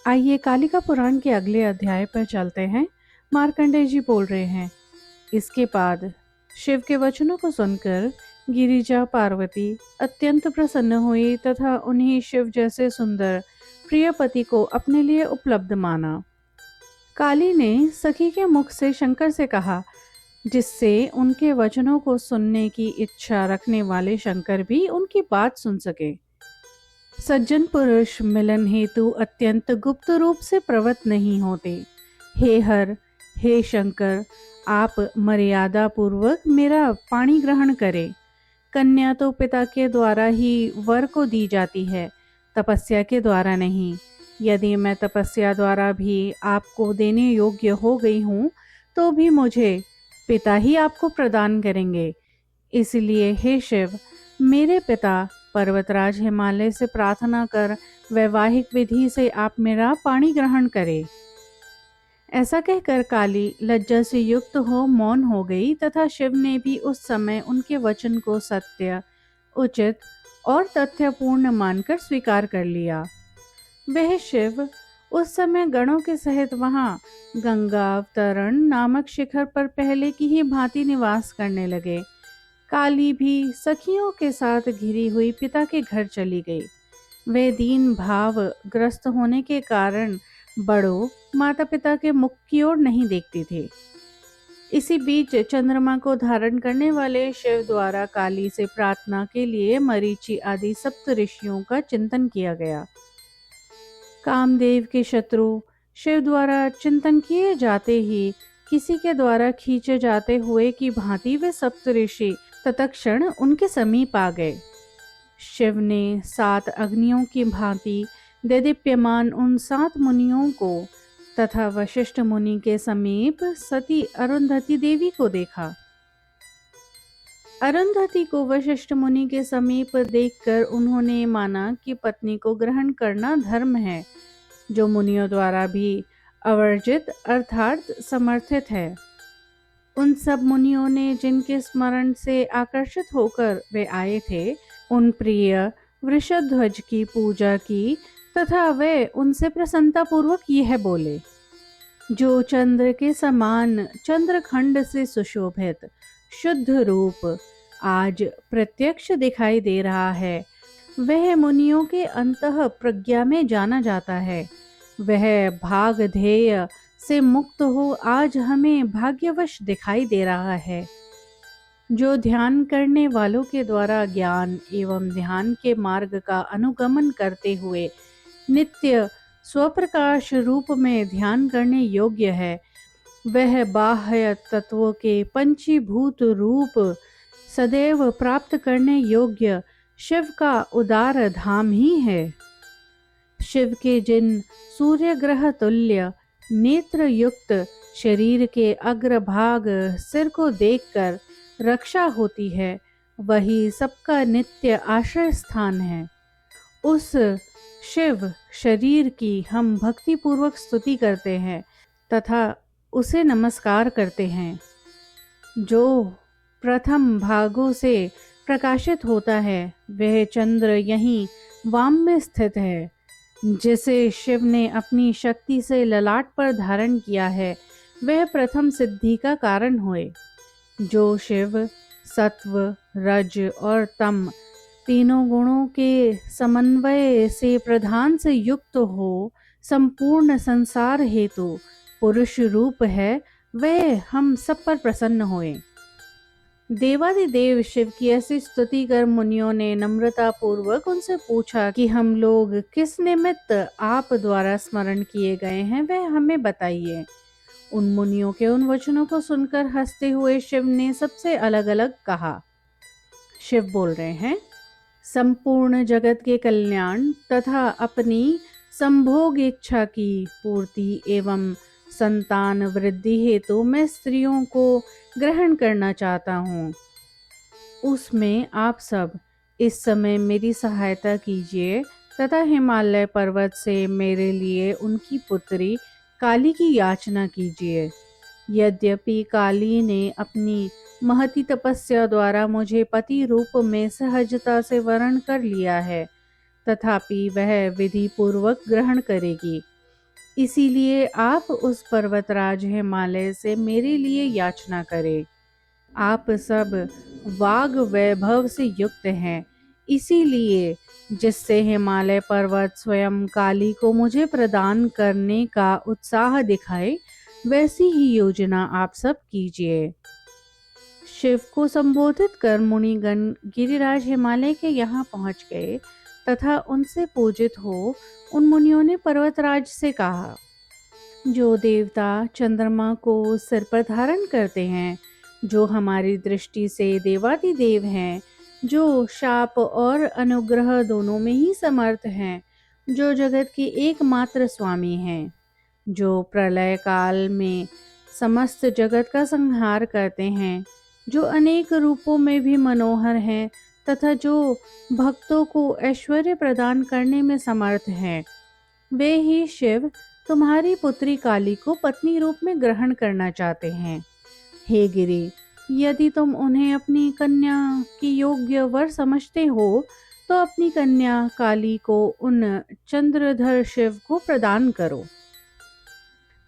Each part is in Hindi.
आइए कालिका पुराण के अगले अध्याय पर चलते हैं। मार्कंडेय जी बोल रहे हैं, इसके बाद शिव के वचनों को सुनकर गिरिजा पार्वती अत्यंत प्रसन्न हुई तथा उन्हें शिव जैसे सुंदर प्रिय पति को अपने लिए उपलब्ध माना। काली ने सखी के मुख से शंकर से कहा, जिससे उनके वचनों को सुनने की इच्छा रखने वाले शंकर भी उनकी बात सुन सके। सज्जन पुरुष मिलन हेतु अत्यंत गुप्त रूप से प्रवृत्त नहीं होते। हे हर, हे शंकर, आप मर्यादा पूर्वक मेरा पाणी ग्रहण करें। कन्या तो पिता के द्वारा ही वर को दी जाती है, तपस्या के द्वारा नहीं। यदि मैं तपस्या द्वारा भी आपको देने योग्य हो गई हूँ, तो भी मुझे पिता ही आपको प्रदान करेंगे। इसलिए हे शिव, मेरे पिता पर्वतराज हिमालय से प्रार्थना कर वैवाहिक विधि से आप मेरा पाणी ग्रहण करें। ऐसा कहकर काली लज्जा से युक्त हो मौन हो गई तथा शिव ने भी उस समय उनके वचन को सत्य, उचित और तथ्यपूर्ण मानकर स्वीकार कर लिया। वह शिव उस समय गणों के सहित वहां गंगा अवतरण नामक शिखर पर पहले की ही भांति निवास करने लगे। काली भी सखियों के साथ घिरी हुई पिता के घर चली गई। वे दीन भाव ग्रस्त होने के कारण बड़ों माता पिता के मुख की ओर नहीं देखती थी। इसी बीच चंद्रमा को धारण करने वाले शिव द्वारा काली से प्रार्थना के लिए मरीचि आदि सप्त ऋषियों का चिंतन किया गया। कामदेव के शत्रु शिव द्वारा चिंतन किए जाते ही किसी के द्वारा खींचे जाते हुए की भांति वे सप्त ऋषि तत्क्षण उनके समीप आ गए। शिव ने 7 अग्नियों की भांति देदीप्यमान उन 7 मुनियों को तथा वशिष्ठ मुनि के समीप सती अरुंधति देवी को देखा। अरुंधति को वशिष्ठ मुनि के समीप देखकर उन्होंने माना कि पत्नी को ग्रहण करना धर्म है, जो मुनियों द्वारा भी अवर्जित अर्थात समर्थित है। उन सब मुनियों ने जिनके स्मरण से आकर्षित होकर वे आए थे, उन प्रिय वृषध्वज की पूजा की तथा वे उनसे प्रसन्नता पूर्वक यह बोले, जो चंद्र के समान चंद्रखंड से सुशोभित शुद्ध रूप आज प्रत्यक्ष दिखाई दे रहा है, वह मुनियों के अंतः प्रज्ञा में जाना जाता है। वह भाग ध्येय से मुक्त हो आज हमें भाग्यवश दिखाई दे रहा है। जो ध्यान करने वालों के द्वारा ज्ञान एवं ध्यान के मार्ग का अनुगमन करते हुए नित्य स्वप्रकाश रूप में ध्यान करने योग्य है, वह बाह्य तत्वों के पंचीभूत रूप सदैव प्राप्त करने योग्य शिव का उदार धाम ही है। शिव के जिन सूर्य ग्रह तुल्य नेत्र युक्त शरीर के अग्रभाग सिर को देखकर रक्षा होती है, वही सबका नित्य आश्रय स्थान है। उस शिव शरीर की हम भक्ति पूर्वक स्तुति करते हैं तथा उसे नमस्कार करते हैं। जो प्रथम भागों से प्रकाशित होता है, वह चंद्र यहीं वाम में स्थित है। जिसे शिव ने अपनी शक्ति से ललाट पर धारण किया है, वह प्रथम सिद्धि का कारण हुए। जो शिव सत्व, रज और तम तीनों गुणों के समन्वय से प्रधान से युक्त हो संपूर्ण संसार हेतु पुरुष रूप है, वह हम सब पर प्रसन्न हुए। देवादिदेव शिव की ऐसी स्तुति कर मुनियों ने नम्रता पूर्वक उनसे पूछा कि हम लोग किस निमित्त आप द्वारा स्मरण किए गए हैं, वह हमें बताइए। उन मुनियों के उन वचनों को सुनकर हंसते हुए शिव ने सबसे अलग अलग कहा। शिव बोल रहे हैं, संपूर्ण जगत के कल्याण तथा अपनी संभोग इच्छा की पूर्ति एवं संतान वृद्धि हेतु मैं स्त्रियों को ग्रहण करना चाहता हूँ। उसमें आप सब इस समय मेरी सहायता कीजिए तथा हिमालय पर्वत से मेरे लिए उनकी पुत्री काली की याचना कीजिए। यद्यपि काली ने अपनी महती तपस्या द्वारा मुझे पति रूप में सहजता से वरण कर लिया है, तथापि वह विधि पूर्वक ग्रहण करेगी। इसीलिए आप उस पर्वतराज हिमालय से मेरे लिए याचना करें। आप सब वाग वैभव से युक्त हैं, इसीलिए जिससे हिमालय पर्वत स्वयं काली को मुझे प्रदान करने का उत्साह दिखाए, वैसी ही योजना आप सब कीजिए। शिव को संबोधित कर मुनिगण गिरिराज हिमालय के यहाँ पहुँच गए तथा उनसे पूजित हो उन मुनियों ने पर्वतराज से कहा, जो देवता चंद्रमा को सिर पर धारण करते हैं, जो हमारी दृष्टि से देवादिदेव हैं, जो शाप और अनुग्रह दोनों में ही समर्थ हैं, जो जगत के एकमात्र स्वामी हैं, जो प्रलय काल में समस्त जगत का संहार करते हैं, जो अनेक रूपों में भी मनोहर हैं तथा जो भक्तों को ऐश्वर्य प्रदान करने में समर्थ हैं, वे ही शिव तुम्हारी पुत्री काली को पत्नी रूप में ग्रहण करना चाहते हैं। हे गिरि, यदि तुम उन्हें अपनी कन्या की योग्य वर समझते हो तो अपनी कन्या काली को उन चंद्रधर शिव को प्रदान करो।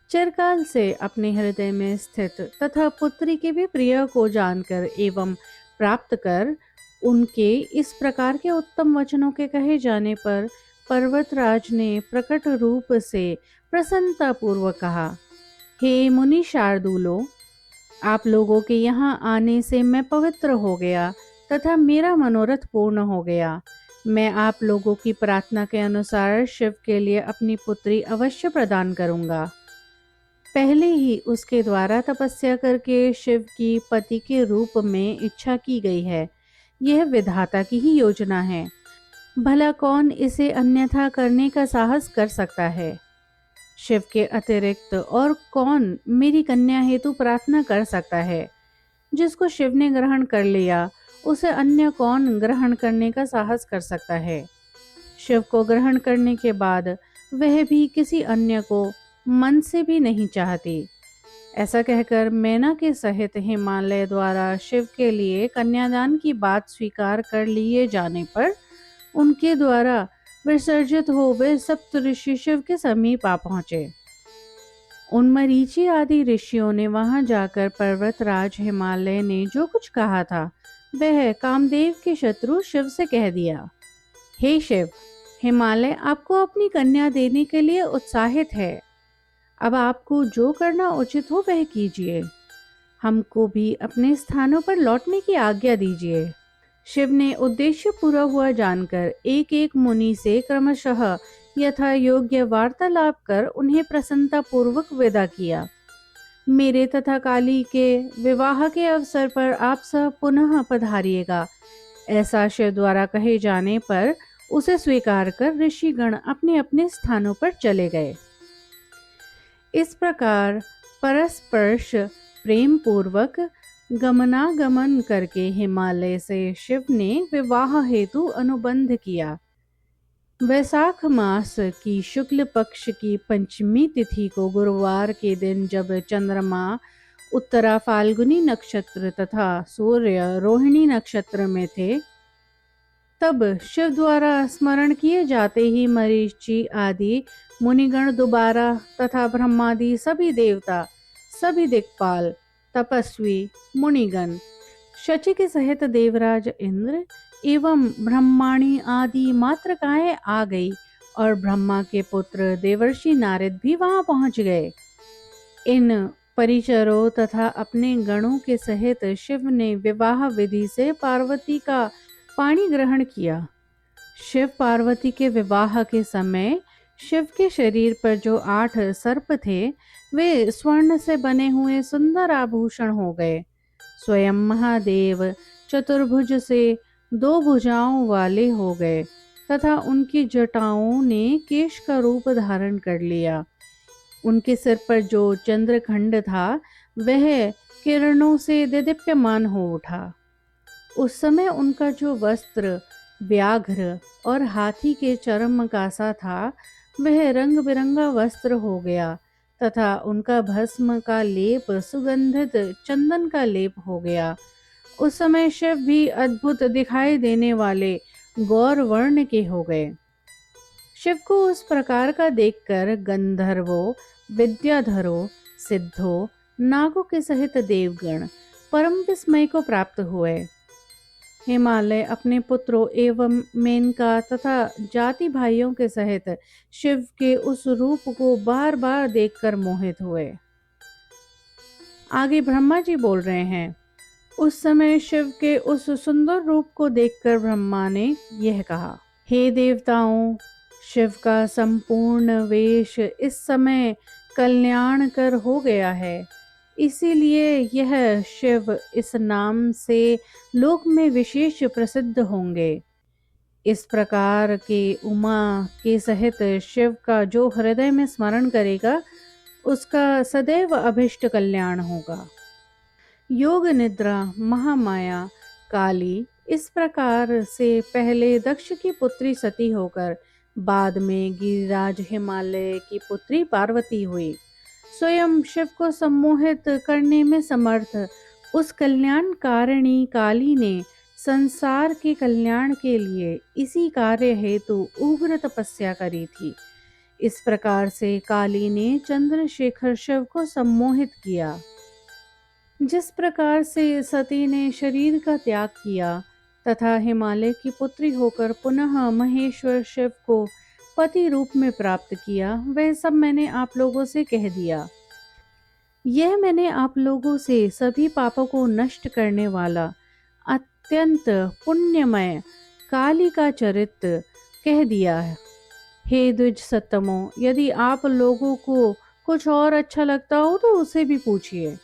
चिरकाल से अपने हृदय में स्थित तथा पुत्री के भी प्रिय को जानकर एवं प्राप्त कर उनके इस प्रकार के उत्तम वचनों के कहे जाने पर पर्वतराज ने प्रकट रूप से प्रसन्नता पूर्वक कहा, हे मुनि शार्दूलो, आप लोगों के यहाँ आने से मैं पवित्र हो गया तथा मेरा मनोरथ पूर्ण हो गया। मैं आप लोगों की प्रार्थना के अनुसार शिव के लिए अपनी पुत्री अवश्य प्रदान करूंगा। पहले ही उसके द्वारा तपस्या करके शिव की पति के रूप में इच्छा की गई है। यह विधाता की ही योजना है। भला कौन इसे अन्यथा करने का साहस कर सकता है? शिव के अतिरिक्त और कौन मेरी कन्या हेतु प्रार्थना कर सकता है? जिसको शिव ने ग्रहण कर लिया, उसे अन्य कौन ग्रहण करने का साहस कर सकता है? शिव को ग्रहण करने के बाद वह भी किसी अन्य को मन से भी नहीं चाहती। ऐसा कहकर मैना के सहित हिमालय द्वारा शिव के लिए कन्यादान की बात स्वीकार कर लिए जाने पर उनके द्वारा विसर्जित हो वे सप्त ऋषि शिव के समीप आ पहुंचे। उन मरीचि आदि ऋषियों ने वहां जाकर पर्वतराज हिमालय ने जो कुछ कहा था वह कामदेव के शत्रु शिव से कह दिया। हे शिव, हिमालय आपको अपनी कन्या देने के लिए उत्साहित है। अब आपको जो करना उचित हो वह कीजिए। हमको भी अपने स्थानों पर लौटने की आज्ञा दीजिए। शिव ने उद्देश्य पूरा हुआ जानकर एक एक मुनि से क्रमशः यथा योग्य वार्तालाप कर उन्हें प्रसन्नता पूर्वक विदा किया। मेरे तथा काली के विवाह के अवसर पर आप सब पुनः पधारिएगा। ऐसा शिव द्वारा कहे जाने पर उसे स्वीकार कर ऋषिगण अपने अपने स्थानों पर चले गए। इस प्रकार परस्पर्श प्रेम पूर्वक गमनागमन करके हिमालय से शिव ने विवाह हेतु अनुबंध किया। वैशाख मास की शुक्ल पक्ष की पंचमी तिथि को गुरुवार के दिन जब चंद्रमा उत्तरा फाल्गुनी नक्षत्र तथा सूर्य रोहिणी नक्षत्र में थे, तब शिव द्वारा स्मरण किए जाते ही मरीचि आदि मुनिगण दोबारा तथा ब्रह्मादि सभी देवता, सभी दिक्पाल, तपस्वी, मुनिगण, शची के सहित देवराज इंद्र एवं ब्रह्माणी आदि मातृकाएं आ गई और ब्रह्मा के पुत्र देवर्षि नारद भी वहां पहुंच गए। इन परिचरों तथा अपने गणों के सहित शिव ने विवाह विधि से पार्वती का पाणी ग्रहण किया। शिव पार्वती के विवाह के समय शिव के शरीर पर जो 8 सर्प थे वे स्वर्ण से बने हुए सुंदर आभूषण हो गए। स्वयं महादेव चतुर्भुज से 2 भुजाओं वाले हो गए तथा उनकी जटाओं ने केश का रूप धारण कर लिया। उनके सिर पर जो चंद्रखंड था वह किरणों से दिदीप्यमान हो उठा। उस समय उनका जो वस्त्र व्याघ्र और हाथी के चर्म का सा था वह रंग बिरंगा वस्त्र हो गया तथा उनका भस्म का लेप सुगंधित चंदन का लेप हो गया। उस समय शिव भी अद्भुत दिखाई देने वाले गौर वर्ण के हो गए। शिव को उस प्रकार का देखकर गंधर्वों, विद्याधरों, सिद्धों, नागों के सहित देवगण परम विस्मय को प्राप्त हुए। हिमालय अपने पुत्रों एवं मेनका तथा जाति भाइयों के सहित शिव के उस रूप को बार बार देखकर मोहित हुए। आगे ब्रह्मा जी बोल रहे हैं, उस समय शिव के उस सुंदर रूप को देखकर ब्रह्मा ने यह कहा, हे देवताओं, शिव का संपूर्ण वेश इस समय कल्याणकर हो गया है, इसीलिए यह शिव इस नाम से लोक में विशेष प्रसिद्ध होंगे। इस प्रकार के उमा के सहित शिव का जो हृदय में स्मरण करेगा उसका सदैव अभिष्ट कल्याण होगा। योग निद्रा महामाया काली इस प्रकार से पहले दक्ष की पुत्री सती होकर बाद में गिरिराज हिमालय की पुत्री पार्वती हुई। स्वयं शिव को सम्मोहित करने में समर्थ उस कल्याणकारिणी काली ने संसार के कल्याण के लिए इसी कार्य हेतु उग्र तपस्या करी थी। इस प्रकार से काली ने चंद्रशेखर शिव को सम्मोहित किया। जिस प्रकार से सती ने शरीर का त्याग किया तथा हिमालय की पुत्री होकर पुनः महेश्वर शिव को पति रूप में प्राप्त किया, वह सब मैंने आप लोगों से कह दिया। यह मैंने आप लोगों से सभी पापों को नष्ट करने वाला अत्यंत पुण्यमय काली का चरित्र कह दिया है। हे द्विज सत्तमों, यदि आप लोगों को कुछ और अच्छा लगता हो तो उसे भी पूछिए।